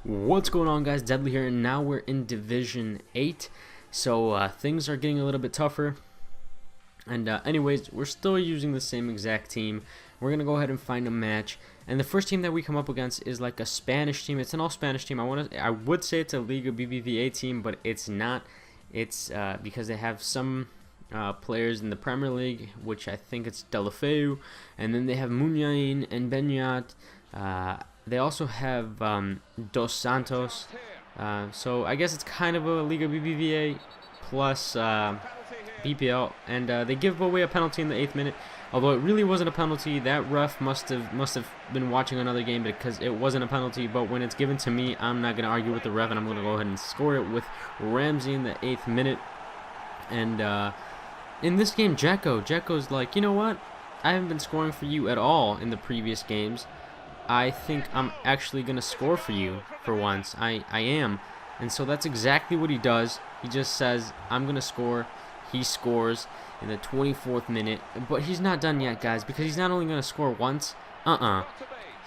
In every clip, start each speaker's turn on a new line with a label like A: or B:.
A: What's going on, guys? Deadly here, and now we're in Division 8, so things are getting a little bit tougher. And anyways, we're still using the same exact team. We're gonna go ahead and find a match, and the first team that we come up against is like a Spanish team. It's an all-Spanish team. I would say it's a Liga BBVA team, but it's not. It's because they have some players in the Premier League, which I think it's Delafeu, and then they have Muniain and Benyat. They also have Dos Santos, so I guess it's kind of a Liga BBVA plus BPL, and they give away a penalty in the 8th minute. Although it really wasn't a penalty, that ref must have been watching another game because it wasn't a penalty. But when it's given to me, I'm not gonna argue with the ref, and I'm gonna go ahead and score it with Ramsey in the 8th minute. And in this game, Dzeko's like, you know what? I haven't been scoring for you at all in the previous games. I think I'm actually going to score for you for once. I am. And so that's exactly what he does. He just says, I'm going to score. He scores in the 24th minute. But he's not done yet, guys, because he's not only going to score once.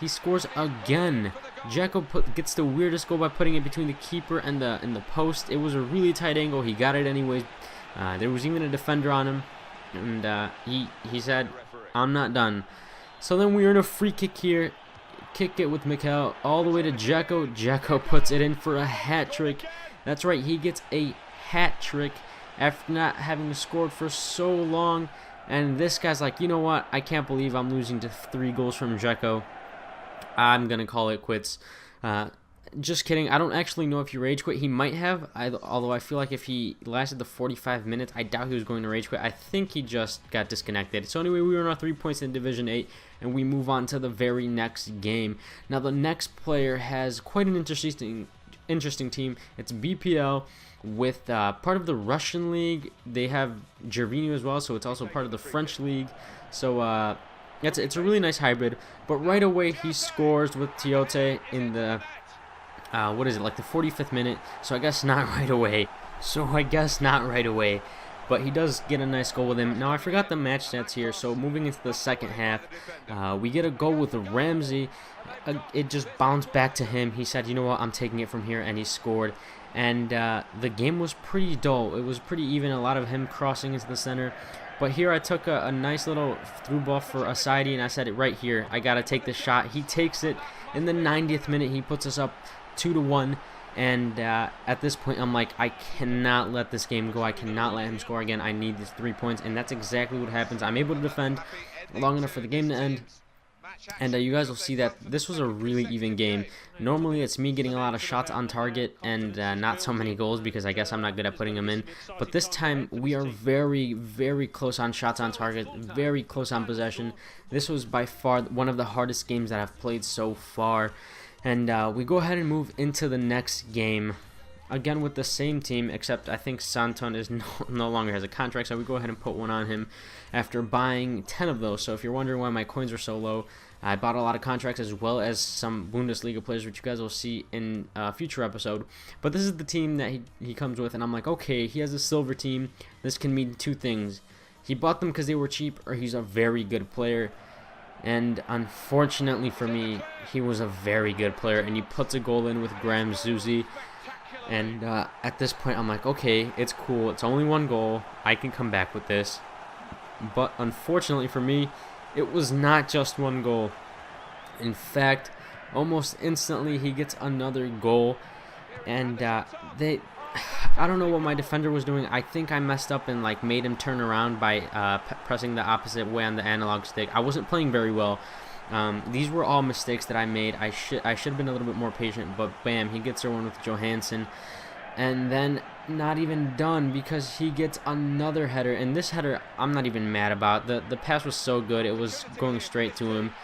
A: He scores again. Dzeko gets the weirdest goal by putting it between the keeper and the post. It was a really tight angle. He got it anyways. There was even a defender on him. And he said, I'm not done. So then we earn a free kick here. Kick it with Mikel all the way to Dzeko. Dzeko puts it in for a hat trick. That's right, he gets a hat trick after not having scored for so long. And this guy's like, you know what? I can't believe I'm losing to 3 goals from Dzeko. I'm gonna call it quits. Just kidding. I don't actually know if he rage quit. He might have, although I feel like if he lasted the 45 minutes, I doubt he was going to rage quit. I think he just got disconnected. So anyway, we earn our 3 points in Division 8, and we move on to the very next game. Now, the next player has quite an interesting team. It's BPL with part of the Russian league. They have Gervinho as well, so it's also part of the French league. So it's a really nice hybrid. But right away, he scores with Tiote in the what is it, like the 45th minute, so I guess not right away. But he does get a nice goal with him. Now, I forgot the match stats here, so moving into the second half, we get a goal with Ramsey. It just bounced back to him. He said, you know what, I'm taking it from here, and he scored. And the game was pretty dull. It was pretty even, a lot of him crossing into the center. But here I took a nice little through ball for Asaidi, and I said it right here. I got to take this shot. He takes it in the 90th minute. He puts us up 2-1, and at this point I'm like, I cannot let this game go. I cannot let him score again. I need these 3 points, and that's exactly what happens. I'm able to defend long enough for the game to end, and you guys will see that this was a really even game. Normally it's me getting a lot of shots on target and not so many goals, because I guess I'm not good at putting them in, but this time we are very, very close on shots on target, very close on possession. This was by far one of the hardest games that I've played so far. And we go ahead and move into the next game, again with the same team, except I think Santon is no longer has a contract, so we go ahead and put one on him after buying 10 of those. So if you're wondering why my coins are so low, I bought a lot of contracts as well as some Bundesliga players, which you guys will see in a future episode. But this is the team that he comes with, and I'm like, okay, he has a silver team. This can mean 2 things. He bought them because they were cheap, or he's a very good player. And unfortunately for me, he was a very good player, and he puts a goal in with Graham Zuzi. And at this point, I'm like, okay, it's cool. It's only 1 goal. I can come back with this. But unfortunately for me, it was not just 1 goal. In fact, almost instantly, he gets another goal. And I don't know what my defender was doing. I think I messed up and like made him turn around by pressing the opposite way on the analog stick. I wasn't playing very well. These were all mistakes that I made. I should have been a little bit more patient, but bam, he gets one with Johansson. And then not even done, because he gets another header. And this header, I'm not even mad about. The pass was so good, it was going straight to him.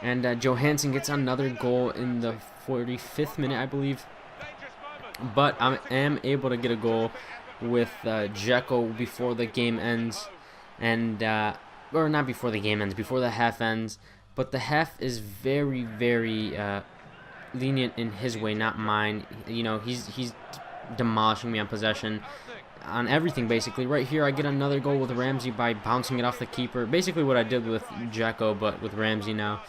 A: And Johansson gets another goal in the 45th minute, I believe. But I am able to get a goal with Dzeko before the game ends, and or not before the game ends, before the half ends. But the half is very, very lenient in his way, not mine. You know, he's demolishing me on possession, on everything basically. Right here, I get another goal with Ramsey by bouncing it off the keeper. Basically what I did with Dzeko, but with Ramsey now.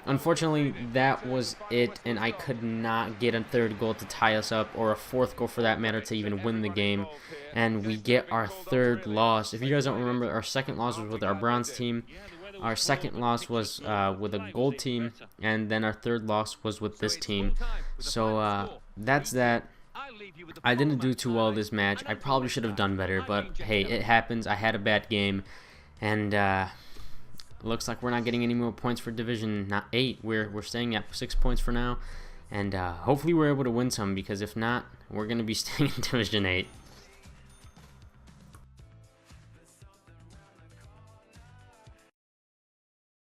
A: unfortunately, that was it, and I could not get a third goal to tie us up, or a fourth goal for that matter to even win the game. And we get our third loss. If you guys don't remember, our second loss was with our bronze team. Our second loss was with a gold team, and then our third loss was with this team. So that's that. I didn't do too well this match. I probably should have done better, but hey, it happens. I had a bad game, and looks like we're not getting any more points for Division 8. We're staying at 6 points for now, and hopefully we're able to win some, because if not, we're going to be staying in Division 8.